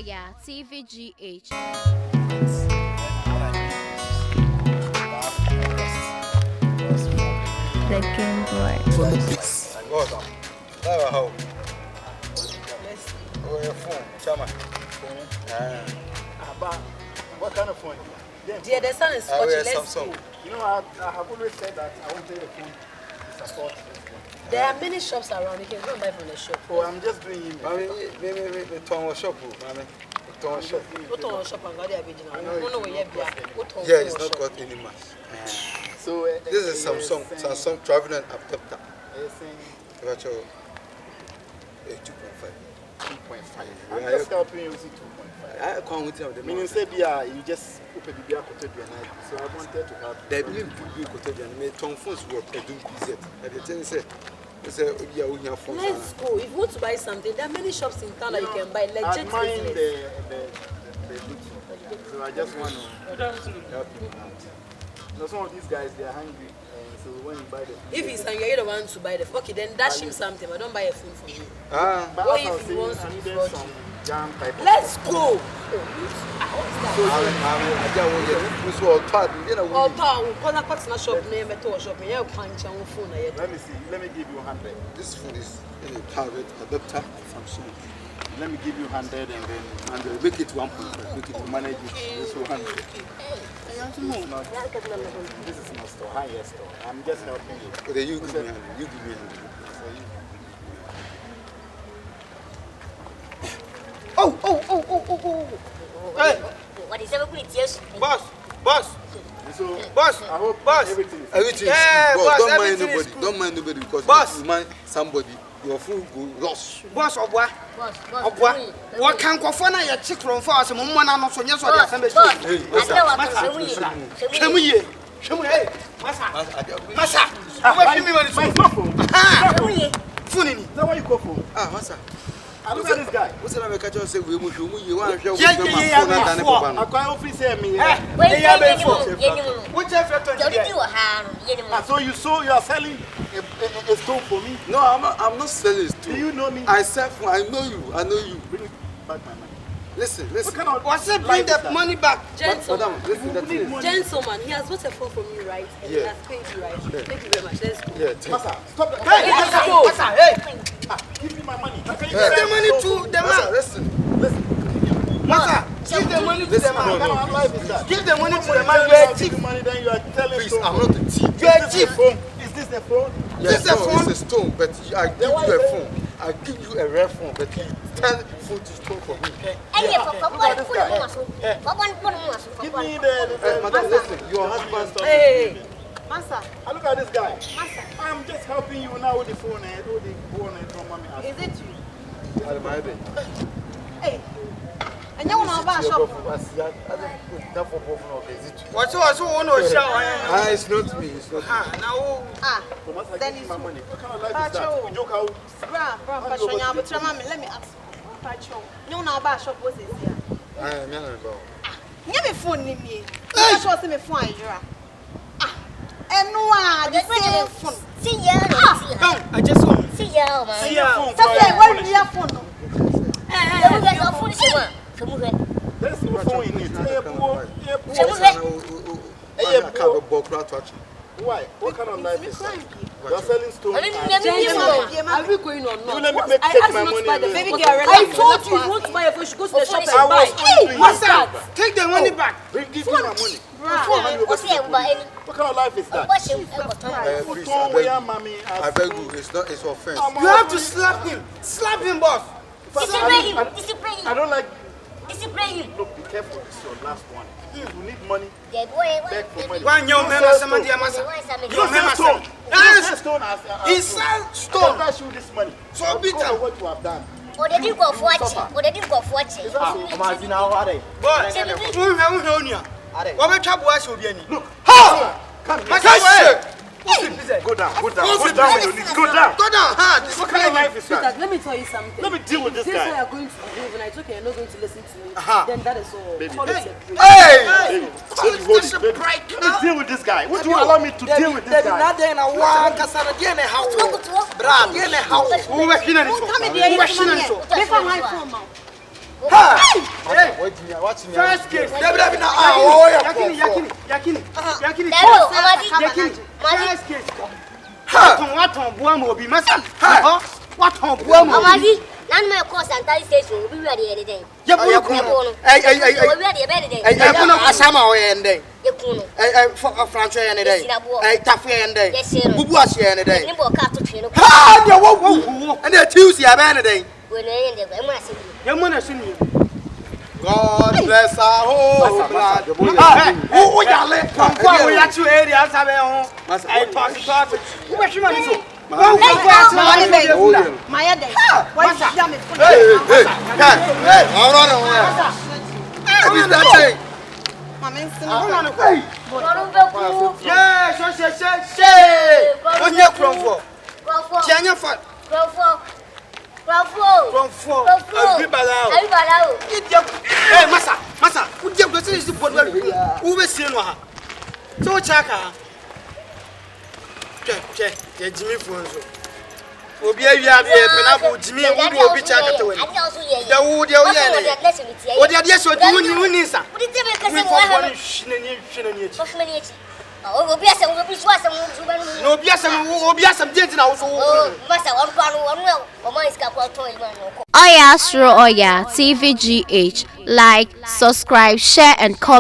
Yeah, TVGH. The Game Boy. From the beats. How? Oh, your phone, Chama. What kind of phone? Dear, the sun is I wear watching. Samsung. You know, I have always said that I want to take a phone to support. There are many shops around. You can go and buy from the shop. Oh, I'm just doing it. Mommy, me turn shop, mommy. Turn shop. What on shop and got the original? I don't know where you are. Yeah, it's not got any match. So This is Samsung traveling adapter. About your 2.5. 2.5. I'm just helping you with 2.5. I can't with you. Meaning, say, you just open the beer coated your night. So I wanted to help. They believe you could tell you, and turn phones work. I do PZ. And the thing said, yeah, we have phones. Let's go. If you want to buy something, there are many shops in town that you can buy. Legit I mind business. the look. So I just want to help you out. You know, some of these guys, they are hungry. So when you buy them, If he's angry, you're the one to buy the okay, then dash him something, but don't buy a phone for him. but What as I was if he saying, wants to I needed defraud some you? jam type of Let's go. I don't want to use all part. You know, Oh, because I got a shop name, a tour shop, me, I'll punch on phone. Let me see. Let me give you 100. this phone is a private adapter Samsung. Let me give you 100 and then And make it 1.5. Make it to manage it. This 100. This is not store, higher store. I'm just helping you. Okay, you give me 100. You give me 100. Oh. Hey! What is everybody yes? Boss, So, boss, I hope boss. everything is Everything Yeah, is good. boss, Don't mind everything is nobody. good. Don't mind nobody because Boss. if you mind somebody, your phone go lost. Boss, Obwa. Boss, What can Kofana ya chick from for us? Mumana no so yes or the assembly. Hey, Shemu, hey, Massa. Massa. What you mean when it's my phone. phone? Is that what you go for? Ah, what's that? Look at this guy. What's that? I catch you say we must you want to show Yeah, I can't officer me. Which So you are selling a stone for me? No, I'm not selling it Do too. you know me? I sell phone. I know you. Bring back my money. Listen. What kind of What's it? Bring life is the that? money back. Gentleman, Madam, listen, that is. gentleman, he has bought a phone from you, right? And he Yeah. has paid you, right? Thank you very much. Let's go. Yeah, take. Massa, stop that. Hey, Let's go. Massa, hey. Give me my money. Give the money to the man. Listen. Massa, give the money to the Listen, man. What kind of life is that? Give the money to the When man. you You are a give thief. the money, then you are telling Please, stone. I'm not a thief. You are a Is this thief. the phone? Is this the phone? Yes, This is a no, phone? it's a stone, but I give why you a is it? phone. I give you a rare phone, but you tell phone to store for me. Give me the Madam, listen, your husband. Hey, Massa, look at this guy. Massa, I'm just helping you now with the phone and all the phone and from mommy. is it you? hey. And you want to buy a shop? What's one or shower? Ah, it's not me. It's not me. Now, Ah, Then it's my money. What kind of life is Pacho. that? You joke out. let me ask. Pacho, you want to buy a shop? What is here? I am young about. You have a phone in me. I show me phone. Ah, and no, the same phone. See ya, I just want. see ya, man. See your phone. Something where we have phone. Hey, we got food in one. There's no phone in it. Why? What kind of life is that? You're selling stones. Are we going or not? You let me I take asked my you not to money buy the and baby then- girl. I told you if you want to buy a phone, you should go to the shop and I buy. was only doing What's this. that? Take the money back. Give me my money. What kind of life is that? Please, Phone where mommy I beg you, it's not. It's offense. You have to slap him. Slap him, boss. I don't like. Discipline. Look, be careful. This is your last one. If you need money, Yeah, boy, beg for money. One young man or somebody, Massa. You don't sell stone. You don't Yes. sell stone as He sells stone. stone. Dash you this money. So Because bitter. of what you have done. Or they didn't go for watching. Or they didn't go for watching. Is that so? Boy, what make trouble us will be any. Look. Ha! Come here. Massa, wait. Go down. Go down. Go Go sit down down. on your knees. Go down. Go down. Ha! What kind of life is Peter, that? let me tell you something. Let me deal with this This is guy. what you're going to behave, and I told you you're not going to listen to me. Aha. Then that is all. Baby, Call it baby. a break. Hey! Baby, baby, hold it, baby. Let me deal with this guy. Would you allow me to deal with this guy? Not then a one casana diene how. Brad, diene how. Who was in it? Come here, Who was in it? Pay for my phone now. Watch me. First case. Debbie, now, oh, Yakini. Hello, Amadi. First case. What on Buam will be massa? What on Buam? Amadi. None of my course and tally station will be ready any day. Hey, Asama and day. Franco and day. Taffy and day. Bubuashi and day. And they're Tuesday, a day. God bless our whole blood. Oh, yeah, let come forward. We are 2 areas. I pass it. What's your money? My head. Why is that? Hey, hold on. What is that thing? Yes. What's your from for? Chanya for. From four. Hey, Massa. Who just got to put who was seeing her? So, Chaka. Check, Jimmy Fonso. Obia, you are here, Jimmy, who will be Chaka to win. The wood, your what are you doing? You need some. No, yes, I'm dead now. Oya Astro Oya TVGH. Like, subscribe, share, and comment.